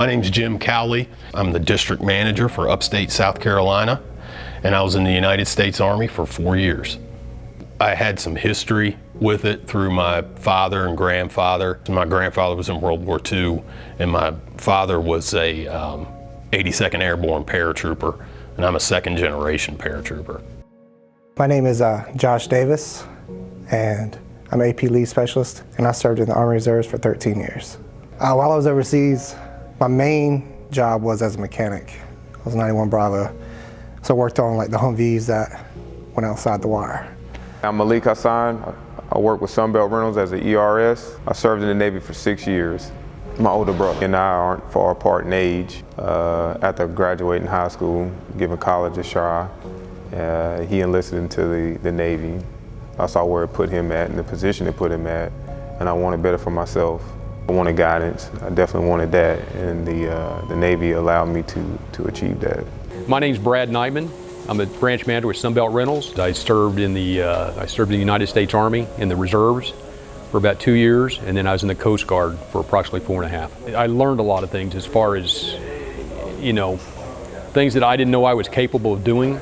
My name's Jim Cowley. I'm the district manager for upstate South Carolina, and I was in the United States Army for 4 years. I had some history with it through my father and grandfather. My grandfather was in World War II, and my father was a 82nd Airborne paratrooper, and I'm a second generation paratrooper. My name is Josh Davis, and I'm AP Lead Specialist, and I served in the Army Reserves for 13 years. While I was overseas, my main job was as a mechanic. I was 91 Bravo, so I worked on like the Humvees that went outside the wire. I'm Malik Hasan. I work with Sunbelt Rentals as an ERS. I served in the Navy for 6 years. My older brother and I aren't far apart in age. After graduating high school, giving college a try, he enlisted into the Navy. I saw where it put him at and the position it put him at, and I wanted better for myself. I wanted guidance. I definitely wanted that, and the Navy allowed me to achieve that. My name's Brad Neitman. I'm a branch manager with Sunbelt Rentals. I served in the United States Army in the reserves for about 2 years, and then I was in the Coast Guard for approximately 4.5. I learned a lot of things as far as, things that I didn't know I was capable of doing,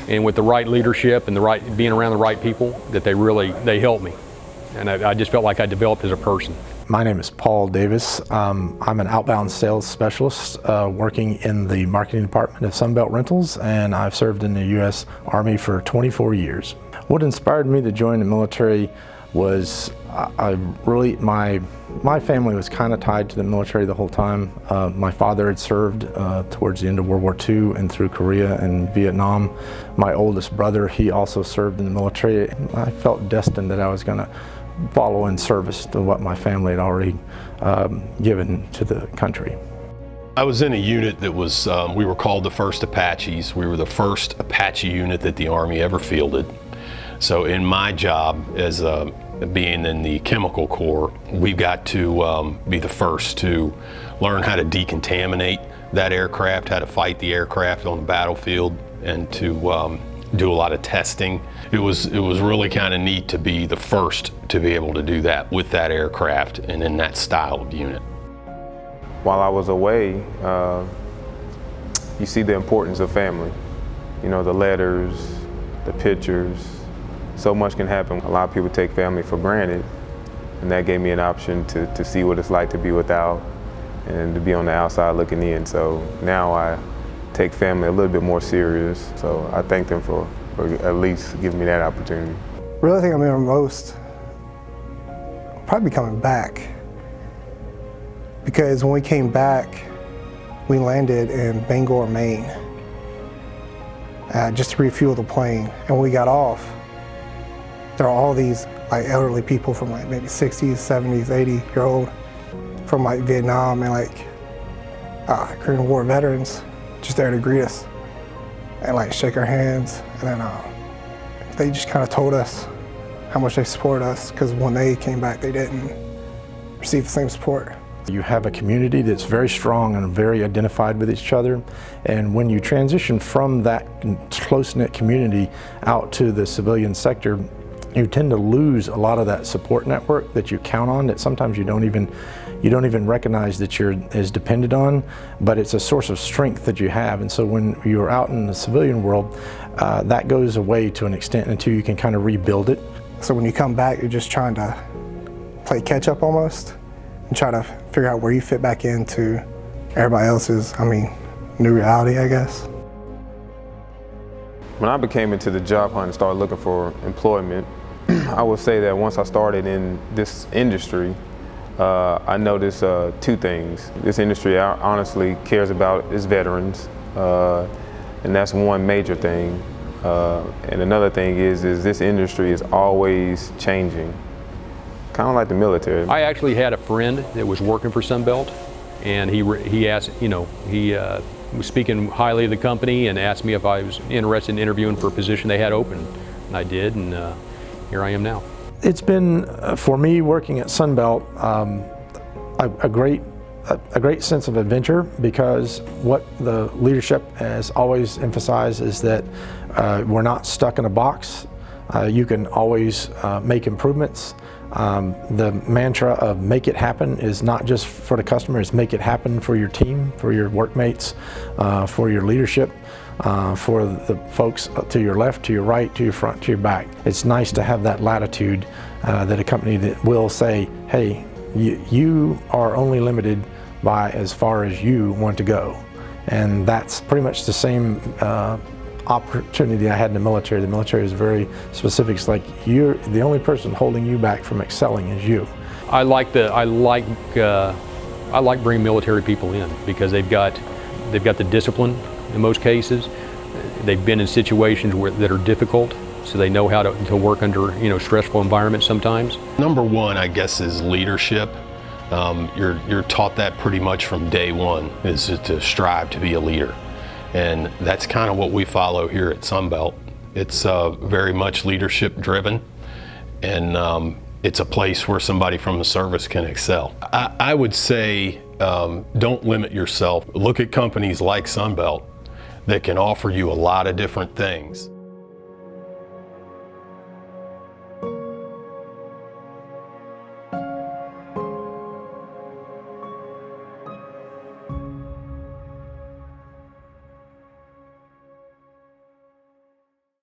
and with the right leadership and being around the right people, that they helped me, and I just felt like I developed as a person. My name is Paul Davis. I'm an outbound sales specialist working in the marketing department of Sunbelt Rentals, and I've served in the U.S. Army for 24 years. What inspired me to join the military was my family was kind of tied to the military the whole time. My father had served towards the end of World War II and through Korea and Vietnam. My oldest brother, he also served in the military. I felt destined that I was going to follow in service to what my family had already given to the country. I was in a unit that was, we were called the 1st Apaches. We were the first Apache unit that the Army ever fielded. So in my job as being in the chemical corps, we got to be the first to learn how to decontaminate that aircraft, how to fight the aircraft on the battlefield, and to do a lot of testing. It was really kind of neat to be the first to be able to do that with that aircraft and in that style of unit. While I was away, you see the importance of family. The letters, the pictures. So much can happen. A lot of people take family for granted, and that gave me an option to see what it's like to be without and to be on the outside looking in. So now I take family a little bit more serious. So I thank them for at least giving me that opportunity. Really think I'm in most, probably coming back. Because when we came back, we landed in Bangor, Maine, just to refuel the plane. And when we got off, there are all these elderly people from maybe 60s, 70s, 80-year-old from Vietnam and Korean War veterans just there to greet us and shake our hands. And then they just kind of told us how much they support us, because when they came back, they didn't receive the same support. You have a community that's very strong and very identified with each other, and when you transition from that close-knit community out to the civilian sector, you tend to lose a lot of that support network that you count on, that sometimes you don't even recognize that you're as dependent on, but it's a source of strength that you have. And so when you're out in the civilian world, that goes away to an extent until you can kind of rebuild it. So when you come back, you're just trying to play catch up almost and try to figure out where you fit back into everybody else's, new reality, I guess. When I became into the job hunt and started looking for employment, I would say that once I started in this industry, I noticed 2 things. This industry honestly cares about its veterans, and that's one major thing. And another thing is this industry is always changing, kind of like the military. I actually had a friend that was working for Sunbelt, and he asked, he was speaking highly of the company and asked me if I was interested in interviewing for a position they had open, and I did, and here I am now. It's been, for me, working at Sunbelt, a great sense of adventure, because what the leadership has always emphasized is that we're not stuck in a box. You can always make improvements. The mantra of make it happen is not just for the customer, it's make it happen for your team, for your workmates, for your leadership, for the folks to your left, to your right, to your front, to your back. It's nice to have that latitude that a company that will say, hey, you are only limited by as far as you want to go. And that's pretty much the same opportunity I had in the military. The military is very specific. It's like you're the only person holding you back from excelling is you. I like bringing military people in because they've got the discipline in most cases. They've been in situations that are difficult, so they know how to work under stressful environments sometimes. Number one, I guess, is leadership. You're taught that pretty much from day one, is to strive to be a leader. And that's kind of what we follow here at Sunbelt. It's very much leadership driven, and it's a place where somebody from the service can excel. I would say don't limit yourself. Look at companies like Sunbelt that can offer you a lot of different things.